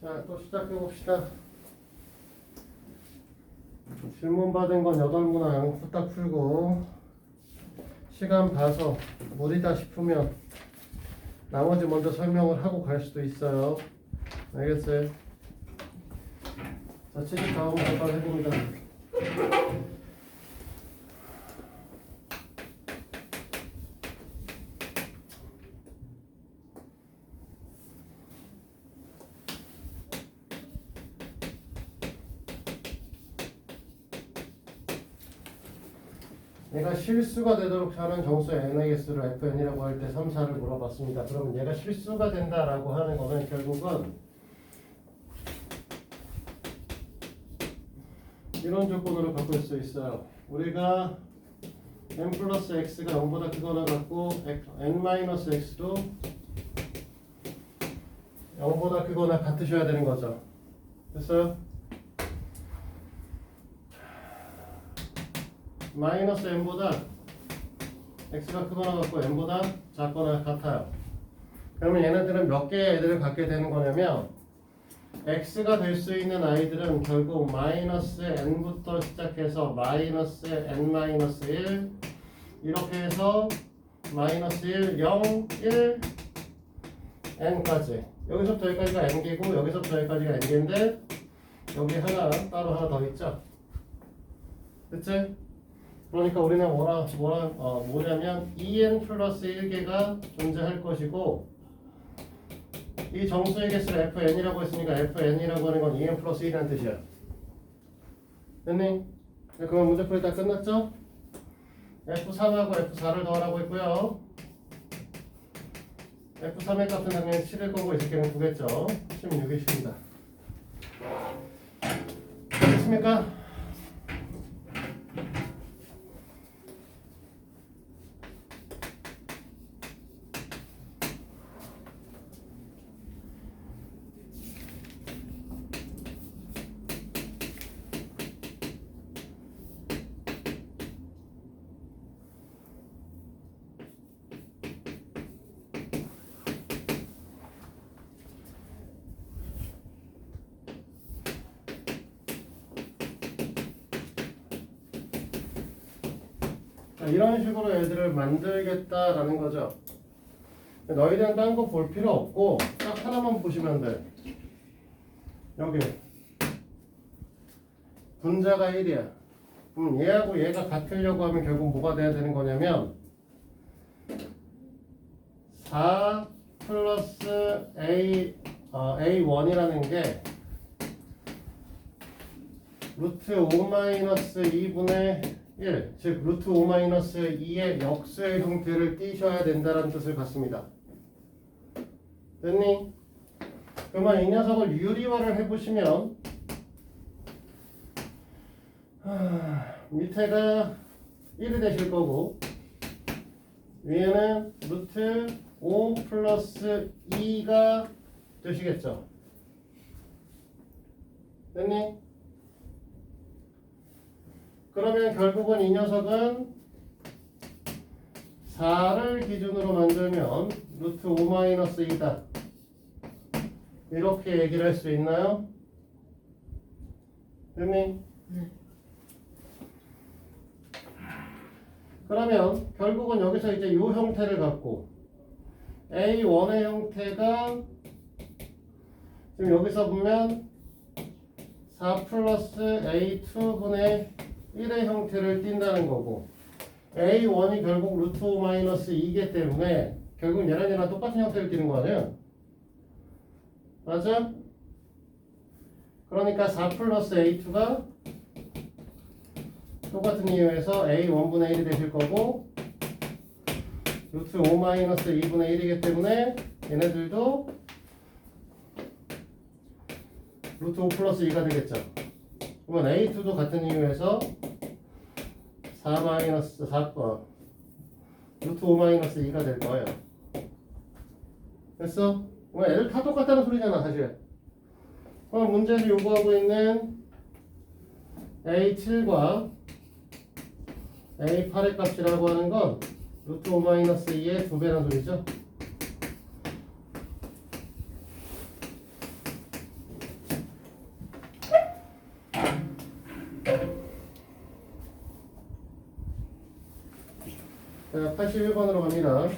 자, 또 시작해 봅시다. 질문 받은 건 8문항 후딱 풀고 시간 봐서 무리다 싶으면 나머지 먼저 설명을 하고 갈 수도 있어요. 알겠어요? 자, 취직 다음 잠깐 해봅니다. 얘가 실수가 되도록 하는 정수의 NAS를 FN이라고 할 때 3, 4를 물어봤습니다. 그러면 얘가 실수가 된다라고 하는 거는 결국은 이런 조건으로 바꿀 수 있어요. 우리가 n 플러스 x가 0보다 크거나 같고 n-x도 0보다 크거나 같으셔야 되는 거죠. 됐어요? 마이너스 n보다 x가 크거나 같고 n보다 작거나 같아요. 그러면 얘네들은 몇 개의 애들을 갖게 되는 거냐면 x가 될 수 있는 아이들은 결국 마이너스 n부터 시작해서 마이너스 n-1 이렇게 해서 마이너스 1, 0, 1, n까지 여기서부터 여기까지가 n개고 여기서부터 여기까지가 n개인데 여기 하나 따로 하나 더 있죠. 그치? 그러니까 우리는 뭐냐면 2n 플러스 1개가 존재할 것이고 이 정수의 개수를 fn이라고 했으니까 fn이라고 하는 건 2n 플러스 1이라는 뜻이야. 됐니? 그러면 문제풀이 다 끝났죠? f3하고 f4를 더하라고 했고요. f3의 값은 당연히 7일 거고 이 새끼는 9겠죠. 16이 쉽니다. 됐습니까? 이런 식으로 애들을 만들겠다라는 거죠. 너희들은 딴 거 볼 필요 없고 딱 하나만 보시면 돼. 여기 분자가 1이야. 얘하고 얘가 같으려고 하면 결국 뭐가 돼야 되는 거냐면 4 플러스 A1이라는 게 루트 5 마이너스 2분의 1, 즉 루트 5 마이너스 2의 역수의 형태를 띄셔야 된다는 뜻을 갖습니다. 됐니? 그러면 이 녀석을 유리화를 해보시면 밑에가 1이 되실 거고 위에는 루트 5 플러스 2가 되시겠죠. 됐니? 그러면 결국은 이 녀석은 4를 기준으로 만들면 루트 5 마이너스 2다. 이렇게 얘기를 할 수 있나요? 됐니? 네. 그러면 결국은 여기서 이제 이 형태를 갖고 A1의 형태가 지금 여기서 보면 4 플러스 A2분의 1의 형태를 띈다는 거고 A1이 결국 루트 5 마이너스 2이기 때문에 결국 얘랑 똑같은 형태를 띄는 거 아니에요? 맞아? 그러니까 4 플러스 A2가 똑같은 이유에서 A1분의 1이 되실 거고 루트 5 마이너스 2분의 1이기 때문에 얘네들도 루트 5 플러스 2가 되겠죠. 그러면 A2도 같은 이유에서 4 마이너스 4번 루트 5 마이너스 2가 될 거예요. 됐어? 그럼 애들 다 똑같다는 소리잖아 사실. 그럼 문제에서 요구하고 있는 A7과 A8의 값이라고 하는 건 루트 5 마이너스 2의 2배라는 소리죠. 자, 81번으로 갑니다.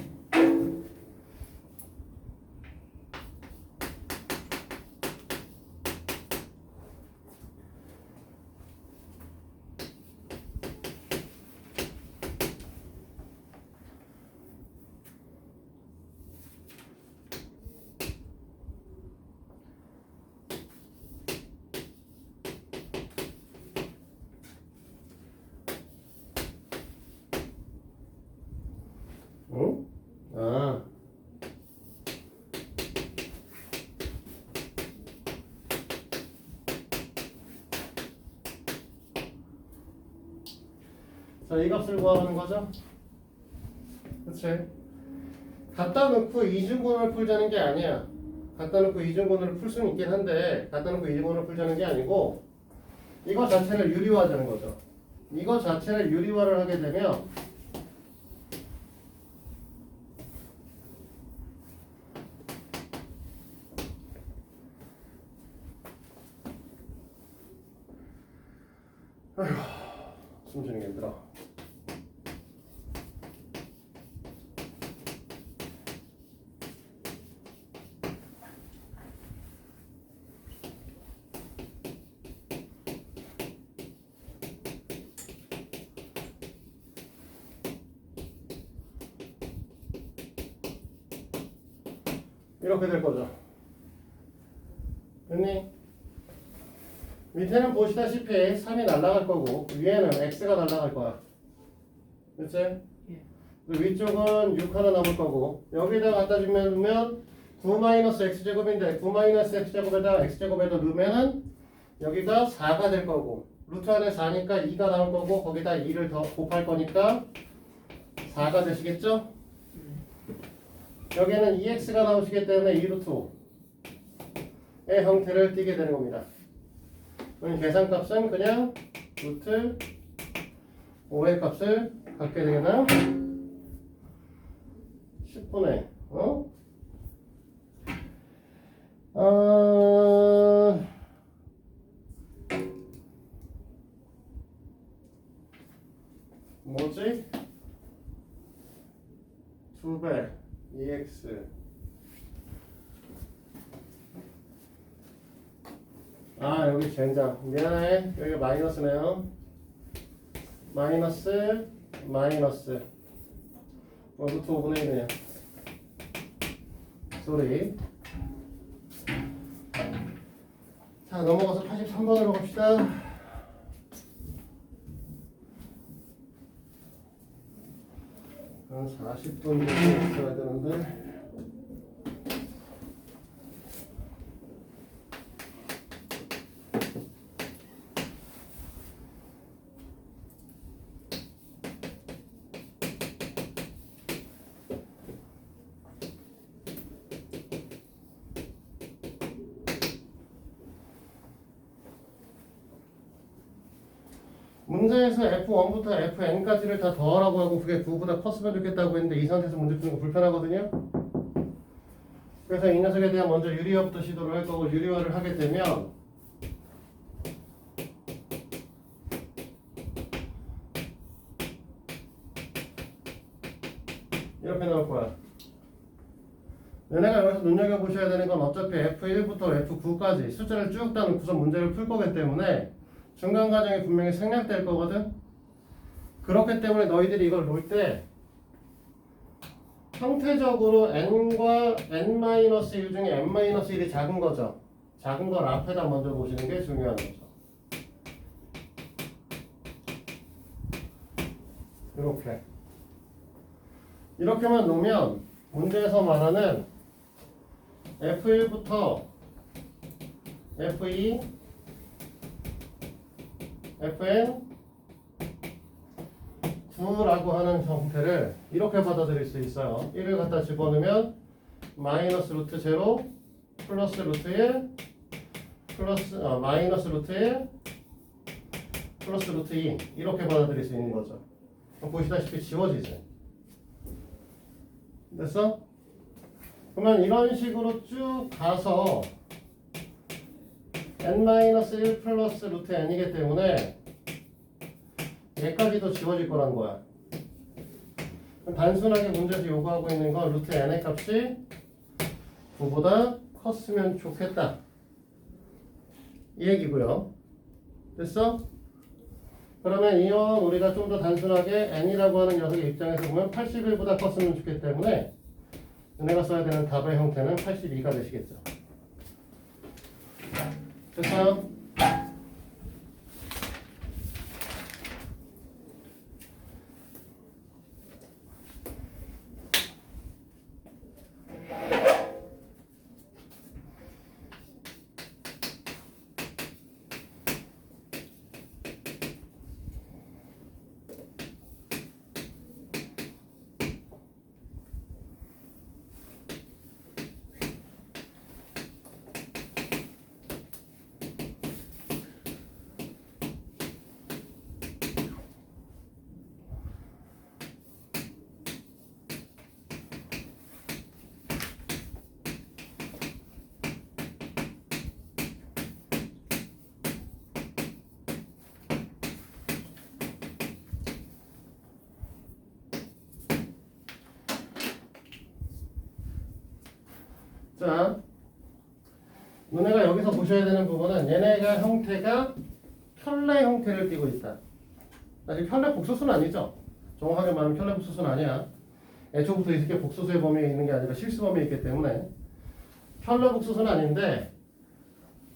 응? 아. 자, 이 값을 구하는 거죠? 그치? 갖다 놓고 이중분을 풀자는 게 아니야. 갖다 놓고 이중분을 풀 수는 있긴 한데, 갖다 놓고 이중분을 풀자는 게 아니고, 이거 자체를 유리화하자는 거죠. 이거 자체를 유리화를 하게 되면, 아휴, 숨 쉬는 게 힘들어. 이렇게 될 거죠. 됐니? 밑에는 보시다시피 3이 날아갈 거고 위에는 x가 날아갈 거야. 그치? 위쪽은 6 하나 남을 거고 여기다 갖다 주면 9-x제곱인데 9-x제곱에다가 x제곱에다 넣으면은 여기가 4가 될 거고 루트 안에 4니까 2가 나올 거고 거기다 2를 더 곱할 거니까 4가 되시겠죠? 여기에는 2x가 나오시기 때문에 2루트 5의 형태를 띠게 되는 겁니다. 그럼 계산값은 그냥 루트 5의 값을 갖게 되겠나요? 10분의 뭐지? 2배 2x 여기 젠장 미안해 여기 마이너스네요. 마이너스 루트 5분의 1이네요. 쏘리. 자 넘어가서 83번으로 갑시다. 한 40분 정도 있어야 되는데 문제에서 F1부터 Fn까지를 다 더하라고 하고 그게 9보다 컸으면 좋겠다고 했는데 이 상태에서 문제 푸는 거 불편하거든요. 그래서 이 녀석에 대한 먼저 유리화부터 시도를 할 거고 유리화를 하게 되면 이렇게 나올 거야. 얘네가 여기서 눈여겨보셔야 되는 건 어차피 F1부터 F9까지 숫자를 쭉 따놓고서 문제를 풀 거기 때문에 중간 과정이 분명히 생략될 거거든. 그렇기 때문에 너희들이 이걸 놓을 때 형태적으로 n과 n-1 중에 n-1이 작은 거죠. 작은 걸 앞에다 먼저 보시는 게 중요한 거죠. 이렇게만 놓으면 문제에서 말하는 F1부터 F2 FN 9라고 하는 형태를 이렇게 받아들일 수 있어요. 1을 갖다 집어넣으면 마이너스 루트 제로 플러스 루트 1 플러스 마이너스 루트 1 플러스 루트 2 이렇게 받아들일 수 있는 거죠. 보시다시피 지워지죠. 됐어? 그러면 이런 식으로 쭉 가서 n-1 플러스 루트 n이기 때문에 얘까지도 지워질 거란 거야. 단순하게 문제에서 요구하고 있는 건 루트 n의 값이 9보다 컸으면 좋겠다. 이 얘기고요. 됐어? 그러면 이건 우리가 좀 더 단순하게 n이라고 하는 녀석의 입장에서 보면 81보다 컸으면 좋겠기 때문에 은혜가 써야 되는 답의 형태는 82가 되시겠죠. 됐어요? 자, 너네가 여기서 보셔야 되는 부분은 얘네가 형태가 편례 형태를 띠고 있다. 사실 편례 복소수는 아니죠. 정확하게 말하면 편례 복소수는 아니야. 애초부터 이 새끼 복소수의 범위에 있는 게 아니라 실수 범위에 있기 때문에 편례 복소수는 아닌데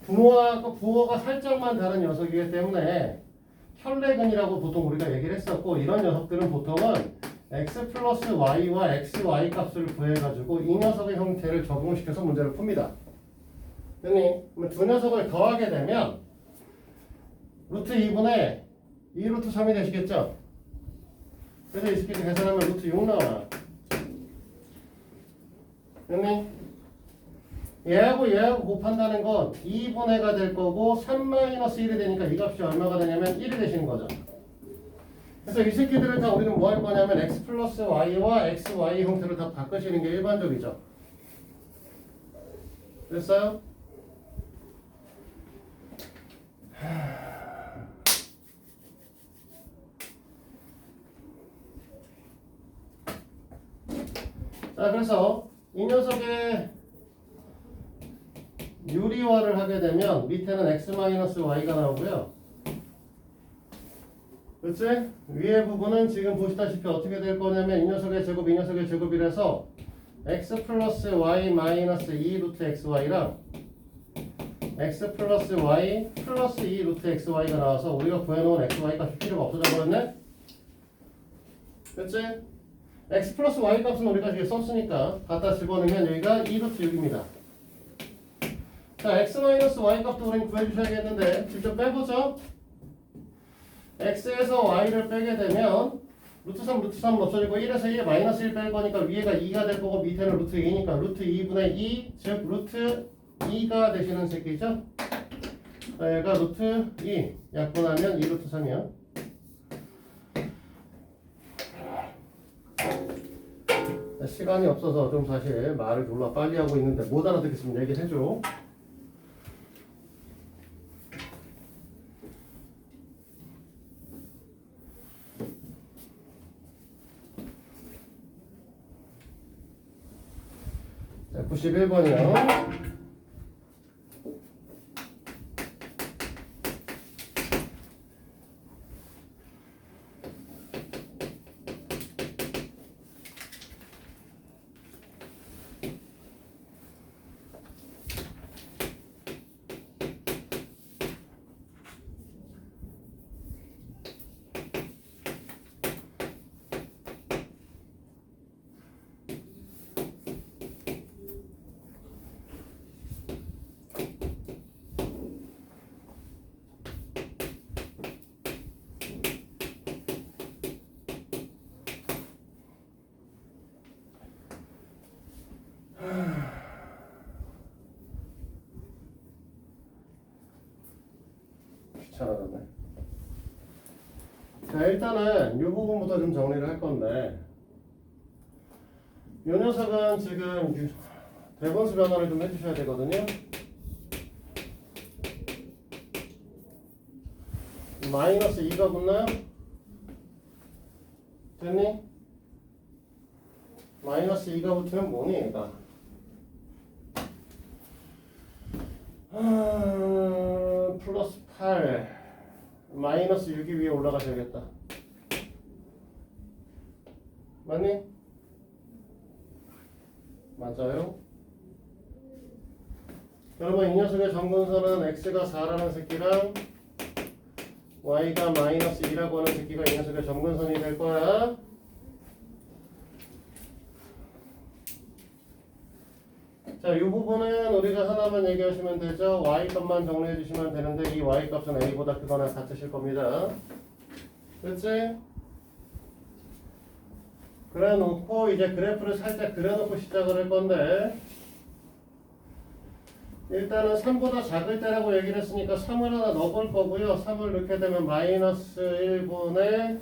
부호가 살짝만 다른 녀석이기 때문에 편례근이라고 보통 우리가 얘기를 했었고, 이런 녀석들은 보통은 x 플러스 y와 xy 값을 구해가지고 이 녀석의 형태를 적용시켜서 문제를 풉니다. 그러니 두 녀석을 더하게 되면 루트 2분의 2 루트 3이 되시겠죠? 그래서 이 새끼를 계산하면 루트 6 나와요. 그러니 얘하고 곱한다는 건 2분의가 될 거고 3-1이 되니까 이 값이 얼마가 되냐면 1이 되시는 거죠. 그래서 이 새끼들을 다 우리는 뭐 할 거냐면 x 플러스 y와 xy 형태로 다 바꾸시는 게 일반적이죠. 됐어요? 자, 그래서 이 녀석의 유리화를 하게 되면 밑에는 x-y가 나오고요. 그치? 위에 부분은 지금 보시다시피 어떻게 될 거냐면 이 녀석의 제곱, 이 녀석의 제곱이라서 x 플러스 y 마이너스 2 루트 xy랑 x 플러스 y 플러스 2 루트 xy가 나와서 우리가 구해놓은 xy 값이 필요가 없어져 버렸네? 그치? x 플러스 y 값은 우리가 지금 썼으니까 갖다 집어넣으면 여기가 2 루트 6입니다. 자, x 마이너스 y 값도 우리는 구해주셔야겠는데 직접 빼보죠. x에서 y를 빼게 되면 루트 3은 없어지고 1에서 1에 마이너스 1 뺄 거니까 위에가 2가 될 거고 밑에는 루트 2니까 루트 2분의 2, 즉 루트 2가 되시는 새끼죠. 자, 얘가 루트 2 약분하면 2 루트 3이야. 시간이 없어서 좀 사실 말을 졸라 빨리 하고 있는데 못 알아듣겠으면 얘기를 해줘. 자, 91번이요. 귀찮아졌네. 자, 일단은 이 부분부터 좀 정리를 할 건데, 이 녀석은 지금 대분수 변화를 좀 해주셔야 되거든요. 마이너스 2가 붙나요? 됐니? 마이너스 2가 붙으면 뭐니 얘가? 플러스 8 마이너스 6이 위에 올라가셔야겠다. 맞니? 맞아요. 여러분 이 녀석의 점근선은 x가 4라는 새끼랑 y가 마이너스 2라고 하는 새끼가 이 녀석의 점근선이 될 거야. 자, 이 부분은 우리가 하나만 얘기하시면 되죠. y 값만 정리해 주시면 되는데 이 y 값은 a보다 크거나 같으실 겁니다. 그렇지? 그래 놓고 이제 그래프를 살짝 그려놓고 시작을 할 건데 일단은 3보다 작을 때라고 얘기를 했으니까 3을 하나 넣어볼 거고요. 3을 넣게 되면 마이너스 1분의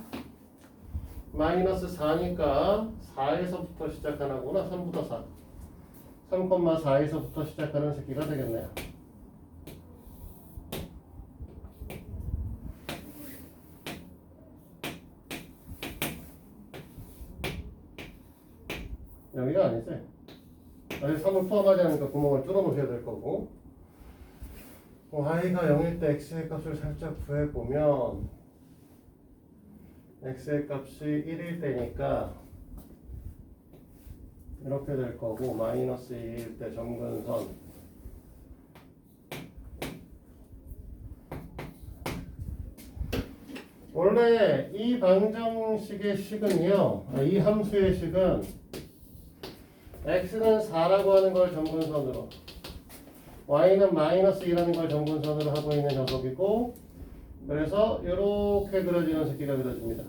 마이너스 4니까 4에서부터 시작하나구나. 3보다 4 3,4에서부터 시작하는 새끼가 되겠네요. 여기가 아니지? 여기 3을 포함하지 않으니까 구멍을 뚫어 놓으셔야 될 거고 y가 0일 때 x의 값을 살짝 구해보면 x의 값이 1일 때니까 이렇게 될 거고 마이너스 2일 때 점근선 원래 이 방정식의 식은요 이 함수의 식은 x는 4라고 하는 걸 점근선으로 y는 마이너스 2라는 걸 점근선으로 하고 있는 녀석이고 그래서 이렇게 그려지는 새끼가 그려집니다.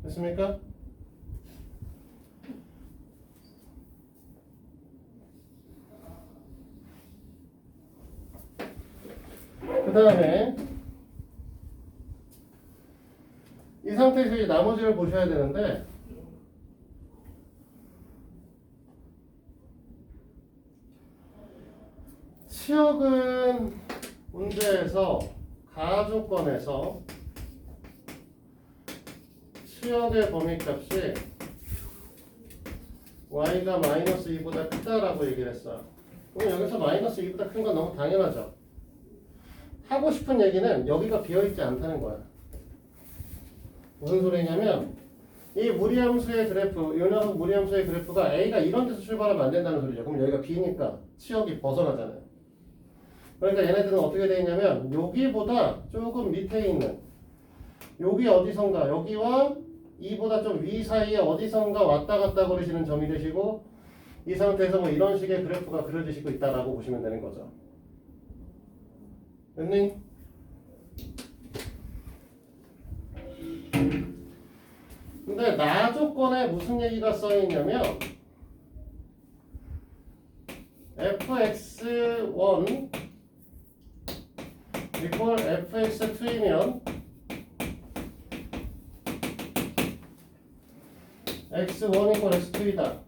됐습니까? 그 다음에 이 상태에서 이제 나머지를 보셔야 되는데 치역은 문제에서 가조건에서 치역의 범위값이 y가 마이너스 2보다 크다라고 얘기를 했어요. 그럼 여기서 마이너스 2보다 큰 건 너무 당연하죠. 하고 싶은 얘기는 여기가 비어있지 않다는 거야. 무슨 소리냐면 이 무리함수의 그래프, 이 녀석 무리함수의 그래프가 A가 이런 데서 출발하면 안 된다는 소리죠. 그럼 여기가 B니까 치역이 벗어나잖아요. 그러니까 얘네들은 어떻게 되어 있냐면 여기보다 조금 밑에 있는 여기 어디선가 여기와 이보다 좀 위 사이에 어디선가 왔다 갔다 거리시는 점이 되시고 이 상태에서 뭐 이런 식의 그래프가 그려지시고 있다라고 보시면 되는 거죠. 됐니? 근데 나 조건에 무슨 얘기가 써있냐면 fx1 equal fx2이면 x1 equal x2이다.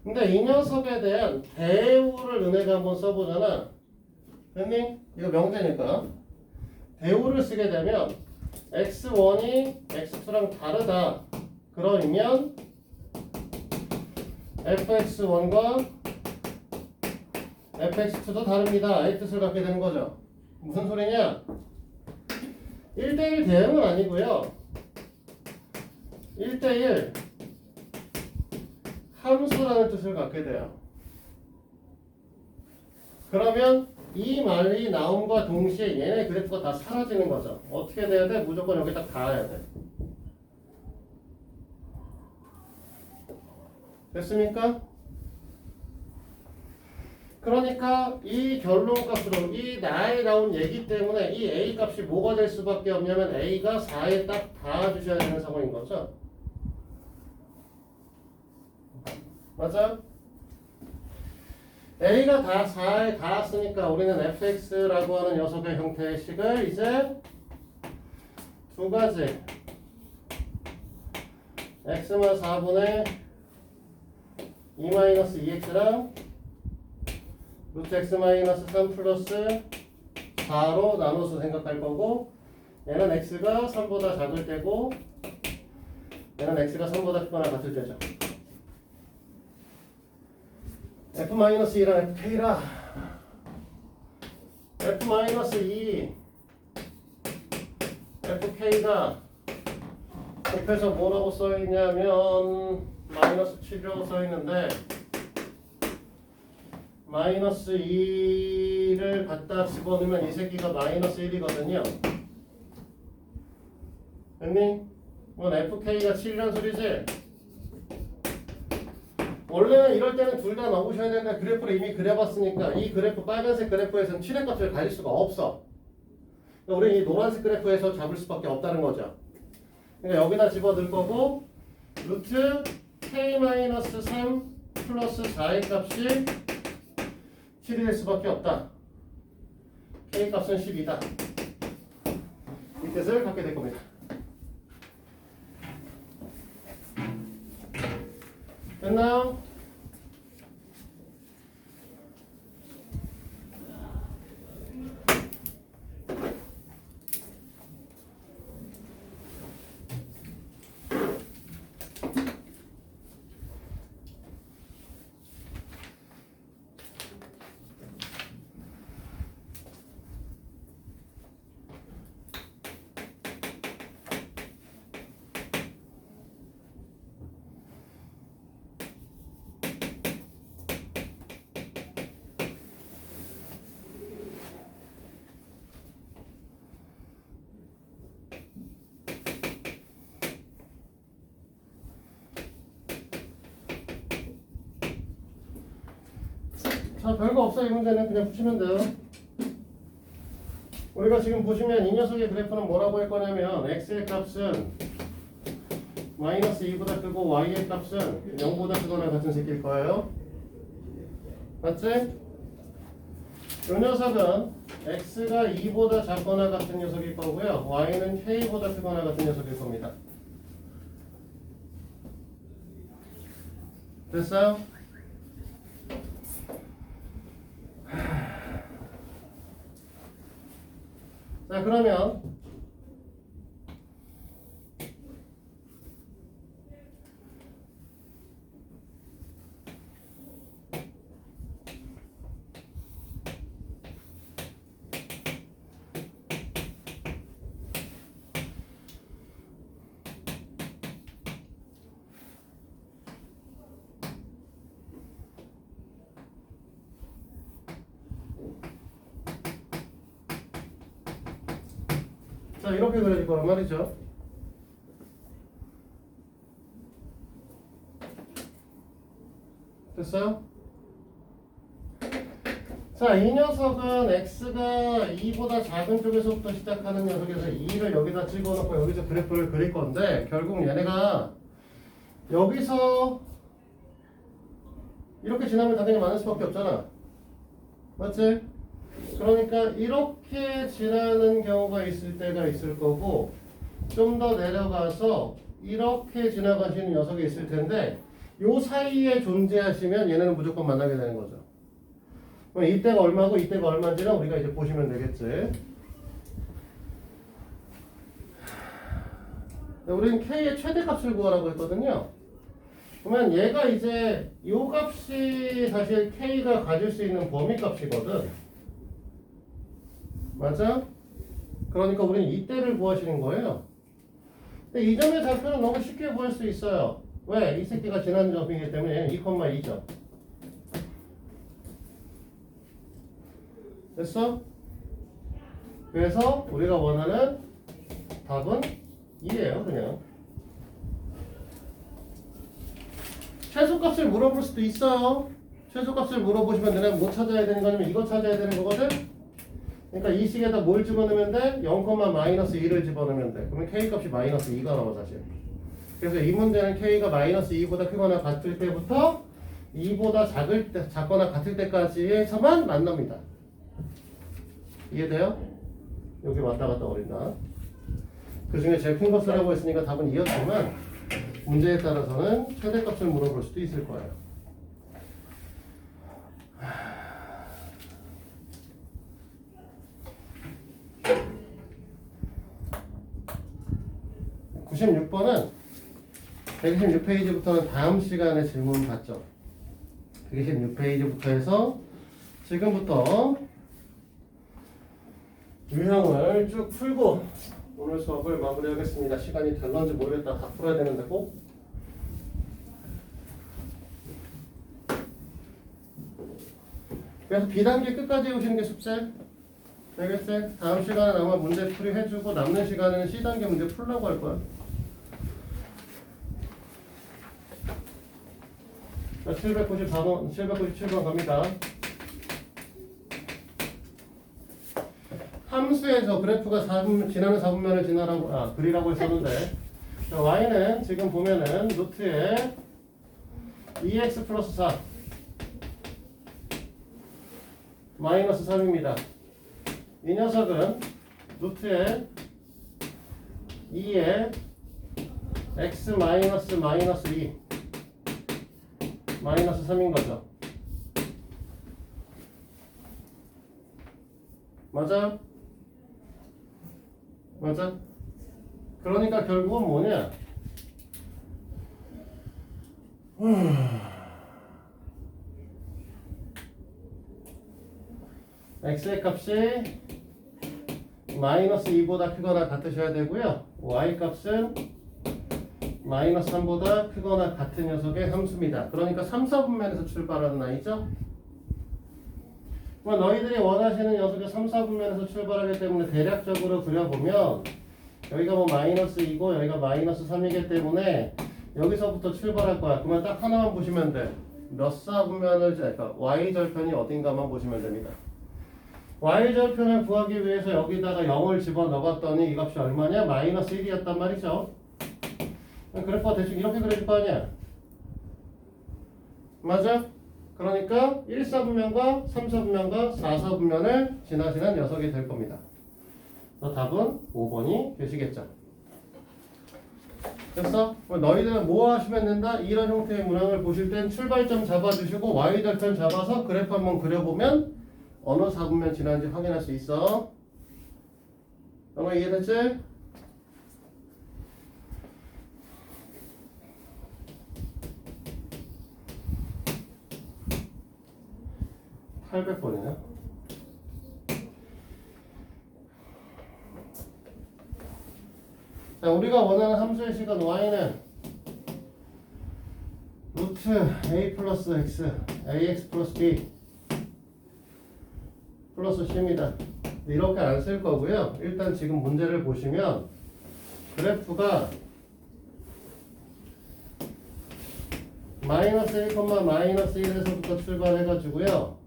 근데 이 녀석에 대한 대우를 은혜가 한번 써보잖아. 됐니? 이거 명제니까 대우를 쓰게 되면 x1이 x2랑 다르다. 그러면 fx1과 fx2도 다릅니다. 이 뜻을 갖게 되는 거죠. 무슨 소리냐? 1대1 대응은 아니고요. 1대1 함수라는 뜻을 갖게 돼요. 그러면 이 말이 나옴과 동시에 얘네 그래프가 다 사라지는 거죠. 어떻게 돼야 돼? 무조건 여기 딱 닿아야 돼. 됐습니까? 그러니까 이 결론값으로 이 나에 나온 얘기 때문에 이 A 값이 뭐가 될 수밖에 없냐면 A가 4에 딱 닿아주셔야 되는 상황인 거죠. 맞아? A가 다 4에 닿았으니까 우리는 fx라고 하는 녀석의 형태의 식을 이제 두 가지 x만 4분의 2-2x랑 루트 x-3 플러스 4로 나눠서 생각할 거고 얘는 x가 3보다 작을 때고 얘는 x가 3보다 크거나 같을 때죠. f-2랑 fk라 f-2 fk가 곱해서 뭐라고 써있냐면 마이너스 7이라고 써있는데 마이너스 2를 갖다 집어넣으면 이 새끼가 마이너스 1이거든요. 됐니? 이건 fk가 7이란 소리지? 원래는 이럴 때는 둘 다 넣으셔야 되는데 그래프를 이미 그려봤으니까 이 그래프 빨간색 그래프에서는 7의 값을 가질 수가 없어. 그러니까 우리는 이 노란색 그래프에서 잡을 수밖에 없다는 거죠. 그러니까 여기다 집어넣을 거고 루트 k-3 플러스 4의 값이 7이 될 수밖에 없다. k 값은 12다. 이 뜻을 갖게 될 겁니다. 됐나요? 자, 별거 없어요. 이 문제는 그냥 푸시면 돼요. 우리가 지금 보시면 이 녀석의 그래프는 뭐라고 할 거냐면 x의 값은 마이너스 2보다 크고 y의 값은 0보다 크거나 같은 새끼일 거예요. 맞지? 이 녀석은 x가 2보다 작거나 같은 녀석일 거고요. y는 k보다 크거나 같은 녀석일 겁니다. 됐어요? 자, 그러면 자, 이렇게 그려질 거란 말이죠. 됐어요? 자, 이 녀석은 x가 2보다 작은 쪽에서부터 시작하는 녀석에서 2를 여기다 찍어놓고 여기서 그래프를 그릴 건데 결국 얘네가 여기서 이렇게 지나면 당연히 많을 수밖에 없잖아. 맞지? 그러니까 이렇게 지나는 경우가 있을 때가 있을 거고 좀 더 내려가서 이렇게 지나가시는 녀석이 있을 텐데 요 사이에 존재하시면 얘네는 무조건 만나게 되는 거죠. 그럼 이때가 얼마고 이때가 얼마인지는 우리가 이제 보시면 되겠지. 우리는 k의 최대값을 구하라고 했거든요. 그러면 얘가 이제 요 값이 사실 k가 가질 수 있는 범위값이거든. 맞아? 그러니까 우리는 이때를 구하시는 거예요. 근데 이 점의 좌표는 너무 쉽게 구할 수 있어요. 왜? 이 새끼가 지난 점이기 때문에 2,2죠. 됐어? 그래서 우리가 원하는 답은 2예요, 그냥. 최소값을 물어볼 수도 있어요. 최소값을 물어보시면 내가 뭐 찾아야 되는 거냐면 이거 찾아야 되는 거거든? 그러니까 이 식에다 뭘 집어넣으면 돼? 0,-2를 집어넣으면 돼. 그러면 k값이 마이너스 2가 나와 사실. 그래서 이 문제는 k가 마이너스 2보다 크거나 같을 때부터 2보다 작거나 같을 때까지에서만 만납니다. 이해돼요? 여기 왔다 갔다 거린다. 그 중에 제일 큰 값이라고 했으니까 답은 2였지만 문제에 따라서는 최대값을 물어볼 수도 있을 거예요. 96번은 126페이지부터는 다음 시간에 질문 받죠. 126페이지부터 해서 지금부터 유형을 쭉 풀고 오늘 수업을 마무리하겠습니다. 시간이 될런지 모르겠다. 다 풀어야 되는데 꼭. 그래서 B단계 끝까지 오시는 게 숙제. 알겠어요? 다음 시간에 아마 문제 풀이 해주고 남는 시간에는 C단계 문제 풀라고 할 거야. 794번, 797번 갑니다. 함수에서 그래프가 지나는 4분면을 지나라고, 그리라고 했었는데, y는 지금 보면은 루트에 2x 플러스 4 마이너스 3입니다. 이 녀석은 루트에 2에 x 마이너스 마이너스 2 마이너스 3인 거죠. 맞아? 맞아? 그러니까 결국은 뭐냐? x의 값이 마이너스 2보다 크거나 같으셔야 되고요. y 값은 마이너스 3보다 크거나 같은 녀석의 함수입니다. 그러니까 3, 4분면에서 출발하는 아이죠. 너희들이 원하시는 녀석이 3, 4분면에서 출발하기 때문에 대략적으로 그려보면 여기가 뭐 마이너스 2고 여기가 마이너스 3이기 때문에 여기서부터 출발할 거야. 그러면 딱 하나만 보시면 돼. 몇 4분면을, 그러니까 y절편이 어딘가만 보시면 됩니다. y절편을 구하기 위해서 여기다가 0을 집어넣었더니 이 값이 얼마냐? 마이너스 1이었단 말이죠. 그래프가 대충 이렇게 그려질 거 아니야? 맞아? 그러니까 1, 4분면과 3, 4분면과 4, 4분면을 지나시는 녀석이 될 겁니다. 그래서 답은 5번이 되시겠죠. 됐어? 너희들은 뭐 하시면 된다? 이런 형태의 문항을 보실 땐 출발점 잡아주시고 y절편 잡아서 그래프 한번 그려보면 어느 4분면 지나는지 확인할 수 있어. 영어 이해됐지? (800번이네) 자, 우리가 원하는 함수의 시간 y는 루트 a 플러스 x, ax 플러스 b 플러스 c입니다. 이렇게 안 쓸 거고요. 일단 지금 문제를 보시면 그래프가 마이너스 1, 마이너스 1에서부터 출발해가지고요.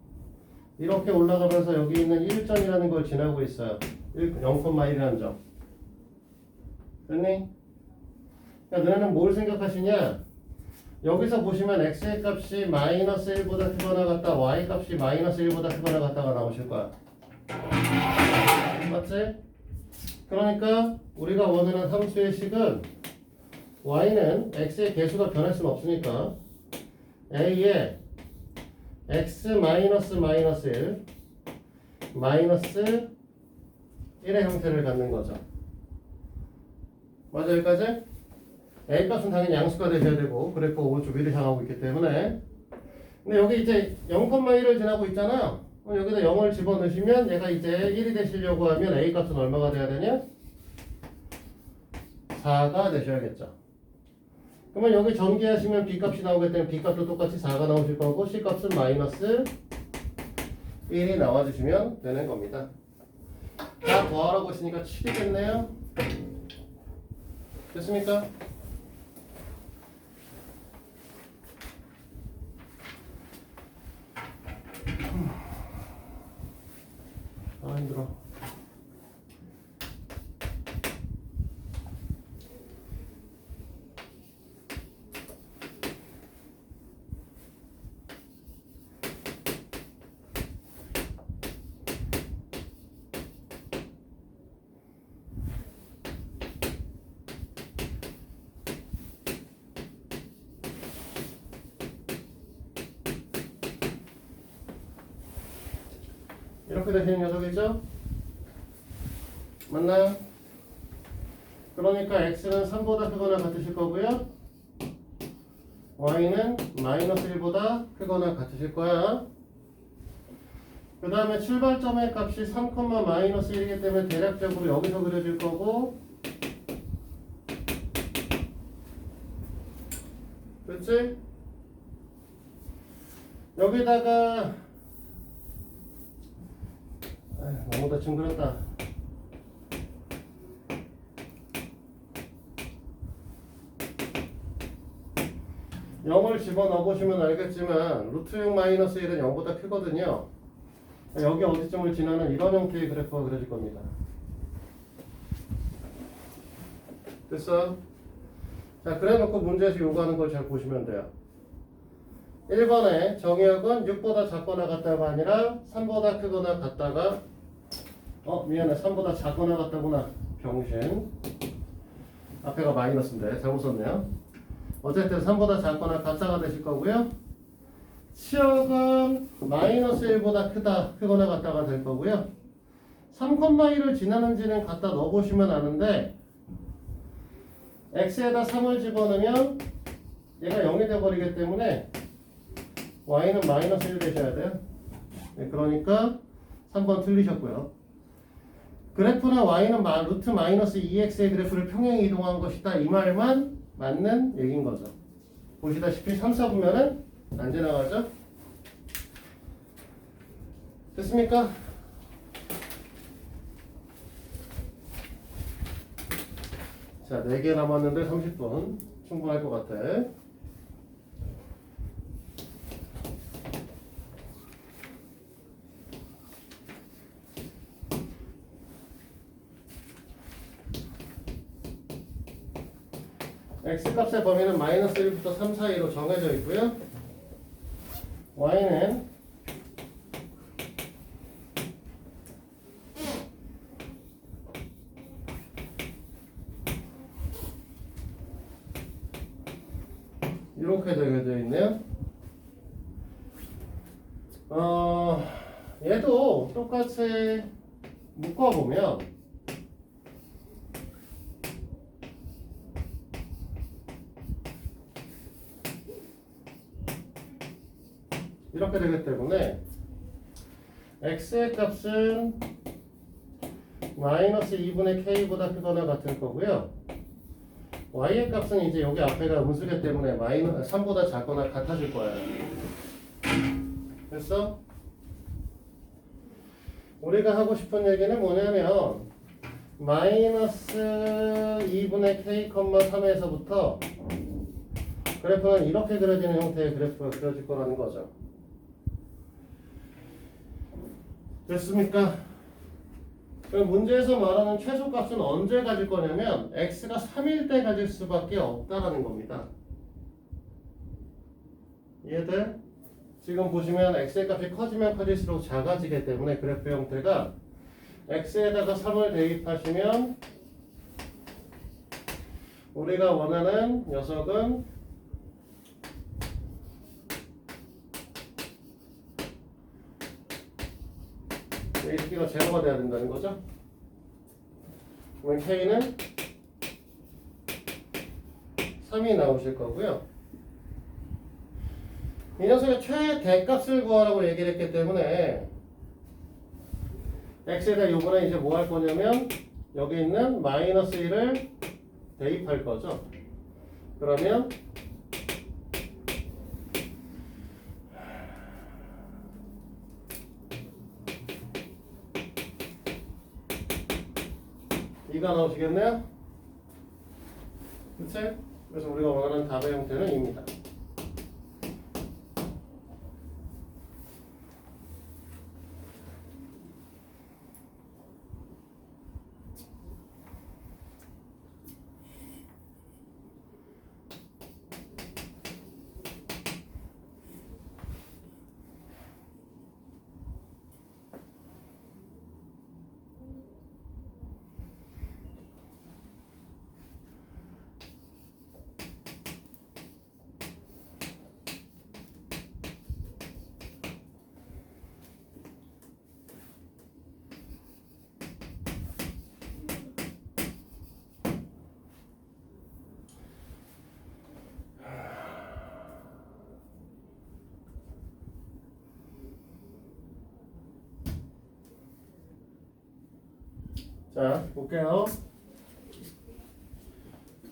이렇게 올라가면서 여기 있는 1점이라는 걸 지나고 있어요. 0,1이라는 점. 됐니? 그러니까 너네는 뭘 생각하시냐? 여기서 보시면 x의 값이 마이너스 1보다 크거나 같다, y 값이 마이너스 1보다 크거나 같다가 나오실 거야. 맞지? 그러니까 우리가 원하는 함수의 식은 y는 x의 개수가 변할 수는 없으니까 a에 x 마이너스 마이너스 1 마이너스 1의 형태를 갖는 거죠. 맞아, 여기까지? A 값은 당연히 양수가 되셔야 되고 그래프가 오른쪽 위를 향하고 있기 때문에. 근데 여기 이제 0,1을 지나고 있잖아. 여기다 0을 집어넣으시면 얘가 이제 1이 되시려고 하면 A 값은 얼마가 돼야 되냐? 4가 되셔야겠죠. 그러면 여기 전개하시면 B 값이 나오기 때문에 B 값도 똑같이 4가 나오실 거고 C 값은 마이너스 1이 나와주시면 되는 겁니다. 다 더하라고 했으니까 7이 됐네요. 됐습니까? 아, 힘들어. 이렇게 되시는 녀석이죠? 맞나요? 그러니까 x는 3보다 크거나 같으실 거고요. y는 마이너스 1보다 크거나 같으실 거야. 그 다음에 출발점의 값이 3, 마이너스 1이기 때문에 대략적으로 여기서 그려질 거고, 그렇지? 여기다가 너무 대충 그렸다. 영을 집어넣어 보시면 알겠지만 루트 6 마이너스 1은 0보다 크거든요. 여기 어디쯤을 지나는 이런 형태의 그래프가 그려질 겁니다. 됐어? 자, 그래 놓고 문제에서 요구하는 걸 잘 보시면 돼요. 1번에 정의역은 6보다 작거나 같다가 아니라 3보다 크거나 같다가 미안해 3보다 작거나 같다구나. 병신. 앞에가 마이너스인데 잘못 썼네요. 어쨌든 3보다 작거나 같다가 되실 거고요. 치역은 마이너스 1보다 크거나 같다가 될 거고요. 3,1을 지나는지는 갖다 넣어보시면 아는데 x에다 3을 집어넣으면 얘가 0이 돼버리기 때문에 y는 마이너스 1 되셔야 돼요. 네, 그러니까 3번 틀리셨고요. 그래프는 y는 루트 마이너스 2x의 그래프를 평행 이동한 것이다. 이 말만 맞는 얘기인 거죠. 보시다시피 3, 4 보면은 안 지나가죠? 됐습니까? 자, 4개 남았는데 30분 충분할 것 같아. x값의 범위는 마이너스 1부터 3 사이로 정해져 있고요. y는 이렇게 정해져 있네요. 얘도 똑같이 묶어보면 이렇게 되기 때문에 x의 값은 마이너스 2분의 k보다 크거나 같을 거고요. y의 값은 이제 여기 앞에가 음수기 때문에 마이너스 3보다 작거나 같아질 거예요. 됐어? 우리가 하고 싶은 얘기는 뭐냐면 마이너스 2분의 k, 3에서부터 그래프는 이렇게 그려지는 형태의 그래프가 그려질 거라는 거죠. 됐습니까? 그럼 문제에서 말하는 최소값은 언제 가질 거냐면 x가 3일 때 가질 수밖에 없다라는 겁니다. 이해돼? 지금 보시면 x의 값이 커지면 커질수록 작아지기 때문에 그래프 형태가 x에다가 3을 대입하시면 우리가 원하는 녀석은 h가 제로가 돼야 된다는 거죠. 그러면 k는 3이 나오실 거고요. 이 녀석의 최대값을 구하라고 얘기를 했기 때문에 x에다 요번에 이제 뭐 할 거냐면 여기 있는 마이너스 1을 대입할 거죠. 그러면 이가 나오시겠네요? 그치? 그래서 우리가 원하는 답의 형태는 입니다. 자, 볼게요.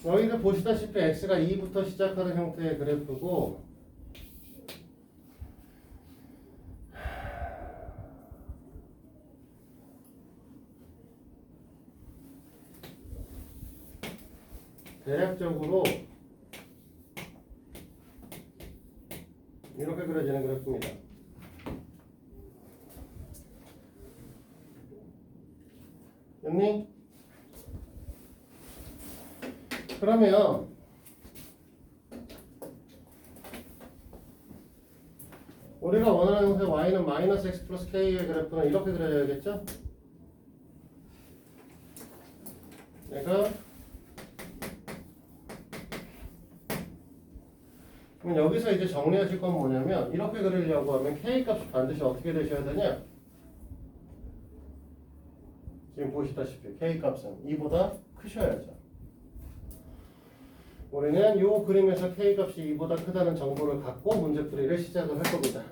너희들 보시다시피 x가 2부터 시작하는 형태의 그래프고 대략적으로 이렇게 그려지는 그래프입니다. 됐니? 그러면 우리가 원하는 형태 y는 마이너스 x 플러스 k의 그래프는 이렇게 그려져야겠죠? 내가 그럼 여기서 이제 정리하실 건 뭐냐면 이렇게 그리려고 하면 k 값이 반드시 어떻게 되셔야 되냐? 지금 보시다시피 k 값은 2보다 크셔야죠. 우리는 이 그림에서 k 값이 2보다 크다는 정보를 갖고 문제풀이를 시작을 할 겁니다.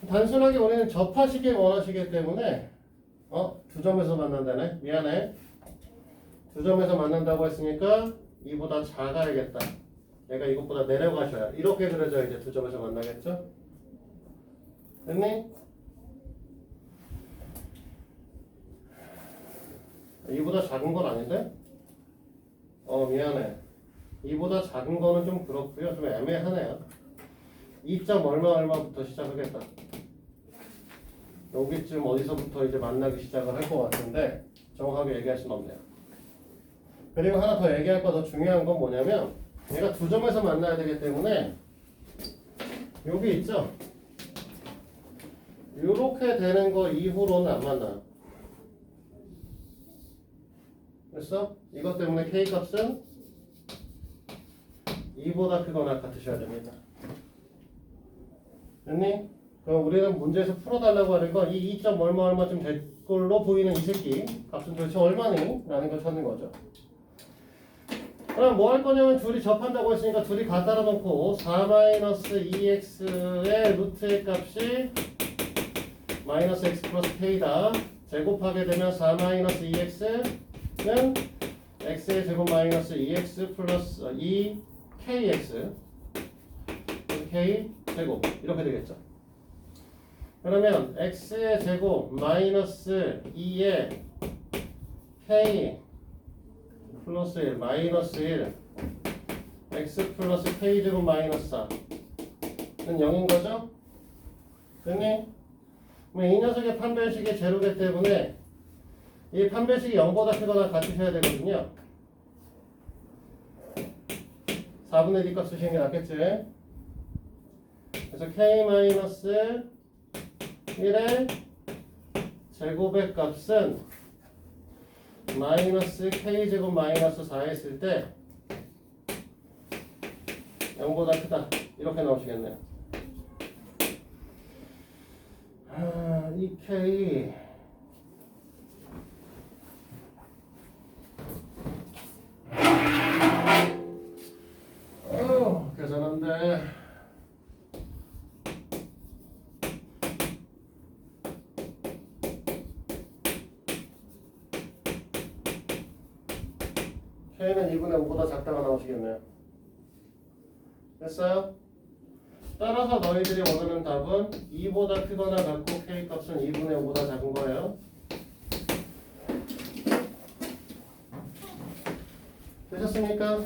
단순하게 우리는 접하시길 원하시기 때문에 두 점에서 만난다네. 미안해. 두 점에서 만난다고 했으니까 2보다 작아야겠다. 얘가 이것보다 내려가셔야 이렇게 그려져 이제 두 점에서 만나겠죠? 됐니? 2보다 작은 건 아닌데? 미안해. 2보다 작은 거는 좀 그렇고요. 좀 애매하네요. 2점 얼마부터 시작하겠다. 여기쯤 어디서부터 이제 만나기 시작을 할 것 같은데 정확하게 얘기할 수는 없네요. 그리고 하나 더 얘기할 거 더 중요한 건 뭐냐면 얘가 두 점에서 만나야 되기 때문에 여기 있죠? 이렇게 되는 거 이후로는 안 만나요. 됐어? 이것 때문에 k 값은 2보다 크거나 같으셔야 됩니다. 됐니? 그럼 우리는 문제에서 풀어달라고 하는 건 이 2점 얼마쯤 될 걸로 보이는 이 새끼 값은 도대체 얼마니? 라는 걸 찾는 거죠. 그럼 뭐 할 거냐면 둘이 접한다고 했으니까 둘이 갖다 놓고 4-2x의 루트의 값이 마이너스 x 플러스 k다. 제곱하게 되면 4-2x는 x의 제곱 마이너스 2x 플러스 2kx k 제곱 이렇게 되겠죠. 그러면 x의 제곱 마이너스 2의 k 플러스 1 마이너스 1 x 플러스 k 제곱 마이너스 4는 0인 거죠? 됐니? 그럼 이 녀석의 판별식이 제로기 때문에 이 판별식이 0보다 크거나 같으셔야 되거든요. 4분의 d 값 쓰시는 게 낫겠지? 그래서 k-1의 제곱의 값은 마이너스 k제곱 마이너스 4 했을 때 0보다 크다. 이렇게 나오시겠네요. 이 k 계산한데 k는 2분의 5보다 작다가 나오시겠네요. 됐어요? 따라서 너희들이 원하는 답은 2보다 크거나 같고 k 값은 2분의 5보다 작은 거예요. 되셨습니까?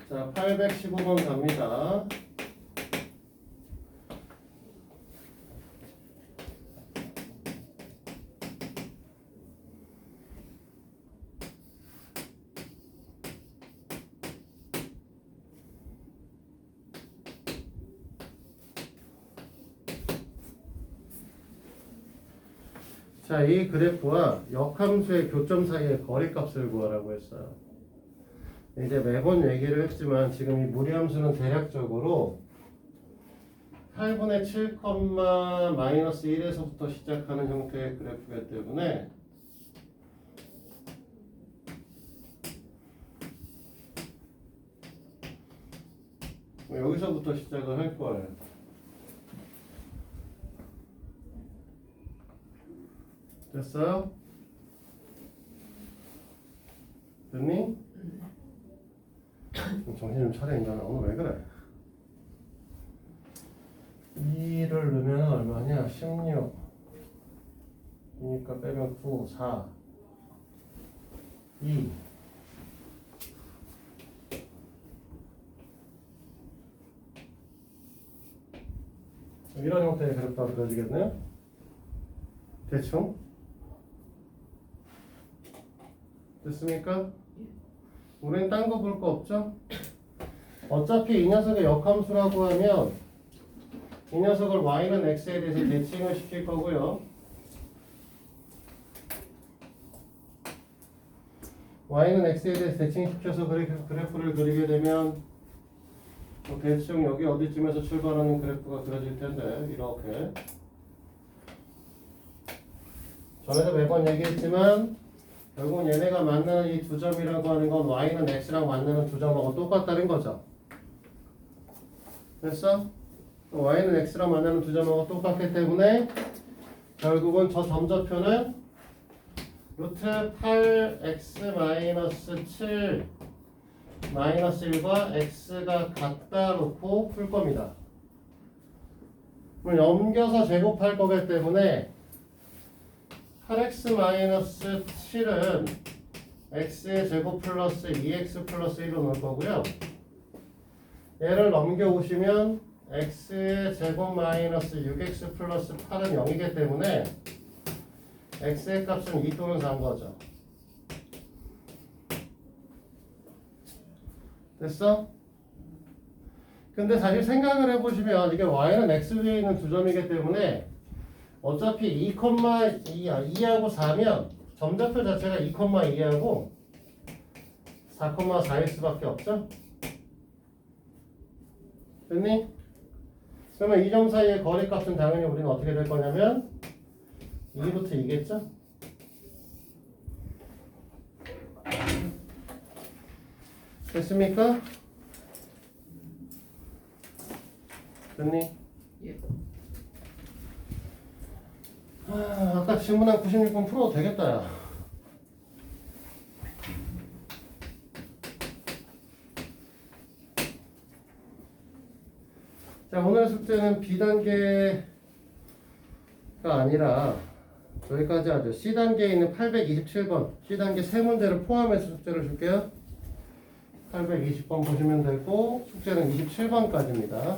자, 815번 갑니다. 자, 이 그래프와 역함수의 교점 사이의 거리값을 구하라고 했어요. 이제 매번 얘기를 했지만 지금 이 무리함수는 대략적으로 8분의 7, 마이너스 1에서부터 시작하는 형태의 그래프이기 때문에 여기서부터 시작을 할 거예요. 됐어요? 됐니? 정신 좀 차려, 인간아. 오늘 왜 그래? 2를 넣으면 얼마냐? 16. 그러니까 빼면 9, 4, 2. 이런 형태의 그래프가 그려지겠네요? 대충? 됐습니까? 우린 딴 거 볼 거 없죠? 어차피 이 녀석의 역함수라고 하면 이 녀석을 y는 x에 대해서 대칭을 시킬 거고요. y는 x에 대해서 대칭시켜서 그래프를 그리게 되면 대충 여기 어디쯤에서 출발하는 그래프가 그려질 텐데 이렇게 전에도 매번 얘기했지만 결국은 얘네가 만나는 이 두 점이라고 하는 건 y는 x랑 만나는 두 점하고 똑같다는 거죠. 됐어? y는 x랑 만나는 두 점하고 똑같기 때문에 결국은 저 점좌표는 루트 8x 마이너스 7 마이너스 1과 x가 같다 놓고 풀 겁니다. 그럼 넘겨서 제곱할 거기 때문에 8x 마이너스 7은 x의 제곱 플러스 2x 플러스 1로 넣을 거고요. 얘를 넘겨오시면 x의 제곱 마이너스 6x 플러스 8은 0이기 때문에 x의 값은 2 또는 4인 거죠. 됐어? 근데 사실 생각을 해보시면 이게 y는 x 위에 있는 두 점이기 때문에 어차피 2,2하고 4면 점좌표 자체가 2,2하고 4,4일 수밖에 없죠? 됐니? 그러면 이 점 사이의 거리값은 당연히 우리는 어떻게 될 거냐면 2루트 2겠죠? 됐습니까? 됐니? 예. 아까 질문한 96번 풀어도 되겠다, 야. 자, 오늘 숙제는 B단계가 아니라 여기까지 하죠. C단계에 있는 827번 C단계 세 문제를 포함해서 숙제를 줄게요. 820번 보시면 되고 숙제는 27번까지입니다.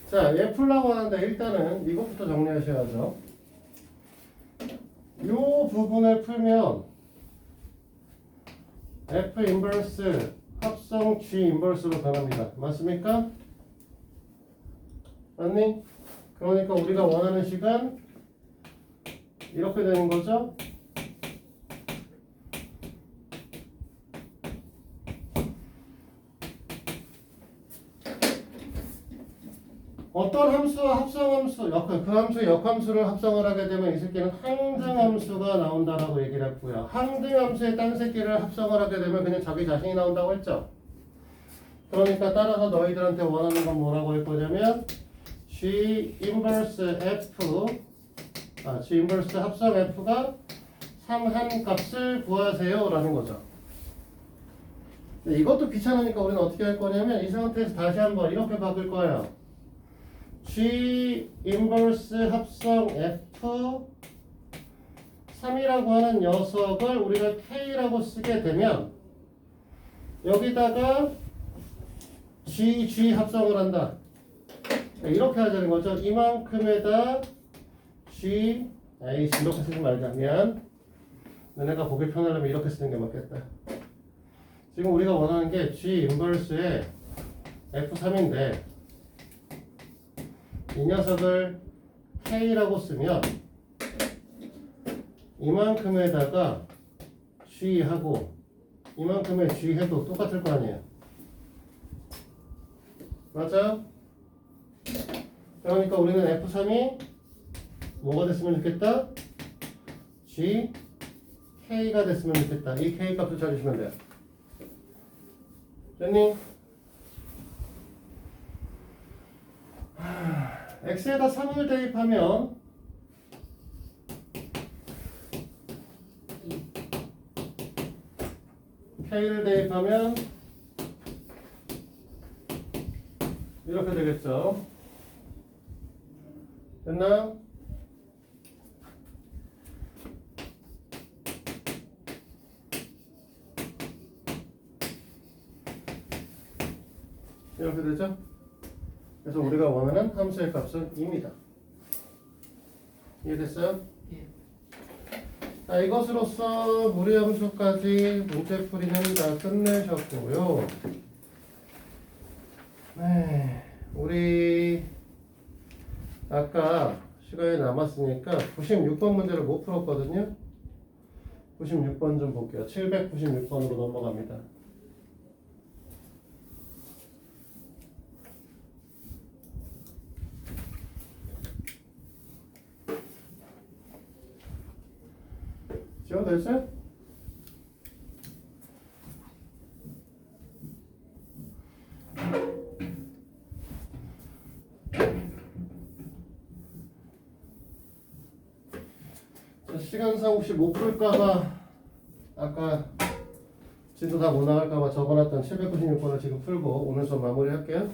자, 얘 풀라고 하는데 일단은 이것부터 정리하셔야죠. 이 부분을 풀면 F 인버스 합성 G 인버스로 변합니다. 맞습니까? 맞니? 그러니까 우리가 원하는 식은 이렇게 되는 거죠. 어떤 함수와 합성함수, 그 함수의 역함수를 합성을 하게 되면 이 새끼는 항등함수가 나온다라고 얘기를 했고요. 항등함수의 딴 새끼를 합성을 하게 되면 그냥 자기 자신이 나온다고 했죠. 그러니까 따라서 너희들한테 원하는 건 뭐라고 할 거냐면 G 인버스 F, G 인버스 합성 F가 3한 값을 구하세요 라는 거죠. 이것도 귀찮으니까 우리는 어떻게 할 거냐면 이 상태에서 다시 한번 이렇게 바꿀 거예요. G 인버스 합성 F 3이라고 하는 녀석을 우리가 K라고 쓰게 되면 여기다가 G 합성을 한다. 이렇게 하자는 거죠. 이만큼에다 G 이렇게 쓰지 말자면 너네가 보기 편하려면 이렇게 쓰는 게 맞겠다. 지금 우리가 원하는 게 G 인버스의 F3인데 이 녀석을 K라고 쓰면 이만큼에다가 G 하고 이만큼의 G 해도 똑같을 거 아니에요. 맞아? 그러니까 우리는 F3이 뭐가 됐으면 좋겠다? G, K가 됐으면 좋겠다. 이 K 값을 찾으시면 돼요. 됐니? X에다 3을 대입하면 K를 대입하면 이렇게 되겠죠. 됐나? 이렇게 되죠? 그래서 우리가 원하는 함수의 값은 2입니다. 이해됐어요? 예. 자, 이것으로써 무리함수까지 문제풀이는 다 끝내셨고요. 네, 우리 아까 시간이 남았으니까 96번 문제를 못 풀었거든요. 96번 좀 볼게요. 796번으로 넘어갑니다. 지워졌어요? 시간상 혹시 못 풀까봐 아까 진도 다 못 나갈까봐 적어놨던 796번을 지금 풀고 오늘 수업 마무리할게요.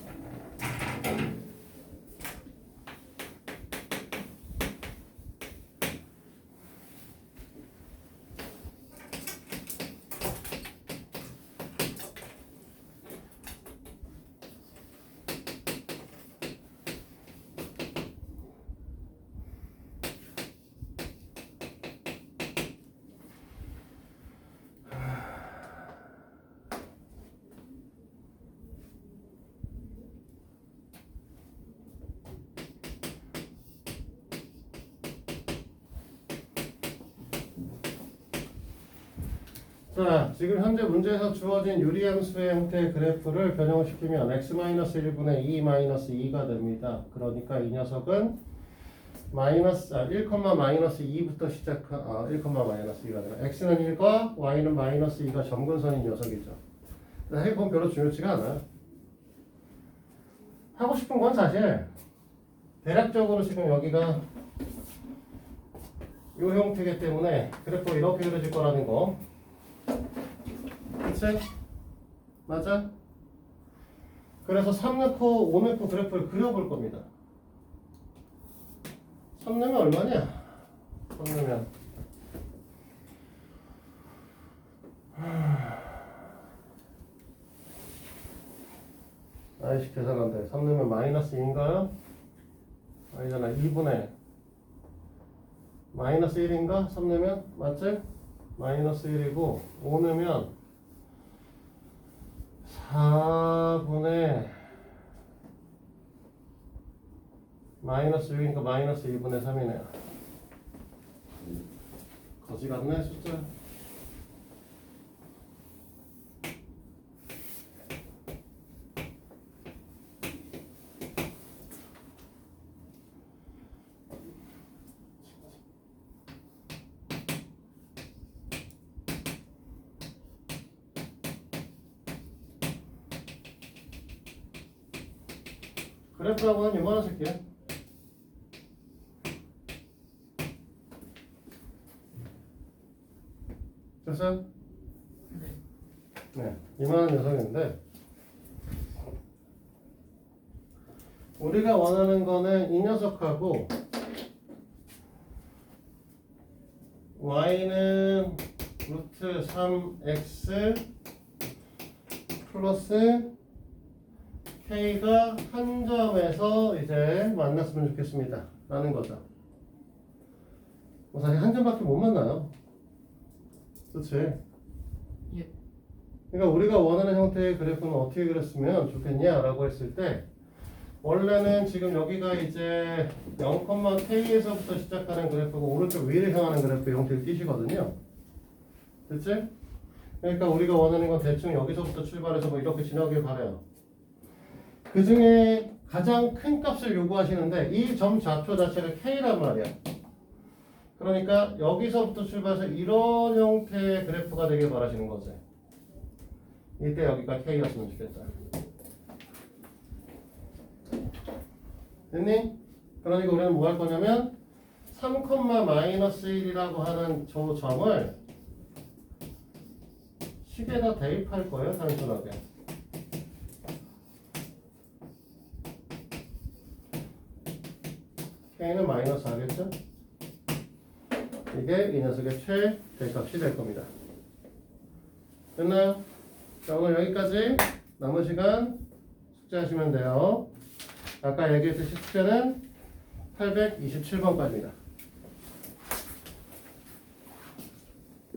자, 지금 현재 문제에서 주어진 유리함수의 형태의 그래프를 변형을 시키면 x-1분의 2-2가 됩니다. 그러니까 이 녀석은 1,-2부터 시작한 1,-2가 아니라 x는 1과 y는 -2가 점근선인 녀석이죠. 해보면 별로 중요치가 않아요. 하고 싶은 건 사실 대략적으로 지금 여기가 이 형태이기 때문에 그래프가 이렇게 그려질 거라는 거. 그치? 맞아? 그래서 3 넣고 5 넣고 그래프를 그려볼 겁니다. 3 넣으면 얼마냐? 3 넣으면 아이씨 계산한대. 3 넣으면 -2인가요? 아니잖아. 2분의 -1인가? 3 넣으면? 맞지? -1이고 5 넣으면 4분의 -6이니까 -2분의 3이네요. 거지 같네 숫자. 그래프라고는 이만한 새끼야. 됐어요? 네, 이만한 녀석인데 우리가 원하는 거는 이 녀석하고 y는 루트 3x 플러스 k가 한 점에서 이제 만났으면 좋겠습니다 라는 거죠. 사실 한 점밖에 못 만나요. 그렇지? 예. 그러니까 우리가 원하는 형태의 그래프는 어떻게 그렸으면 좋겠냐 라고 했을 때 원래는 지금 여기가 이제 0,k에서부터 시작하는 그래프가 오른쪽 위를 향하는 그래프 형태를 띠시거든요. 됐지? 그러니까 우리가 원하는 건 대충 여기서부터 출발해서 뭐 이렇게 지나오길 바래요. 그 중에 가장 큰 값을 요구하시는데 이 점 좌표 자체가 k란 말이야. 그러니까 여기서부터 출발해서 이런 형태의 그래프가 되길 바라시는 거지. 이때 여기가 k였으면 좋겠다. 됐니? 그러니까 우리는 뭐 할 거냐면 3,-1이라고 하는 저 점을 식에다 대입할 거예요. 단순하게. k는 마이너스 하겠죠? 이게 이 녀석의 최대값이 될 겁니다. 됐나요? 자, 오늘 여기까지 남은 시간 숙제하시면 돼요. 아까 얘기했듯이 숙제는 827번까지입니다.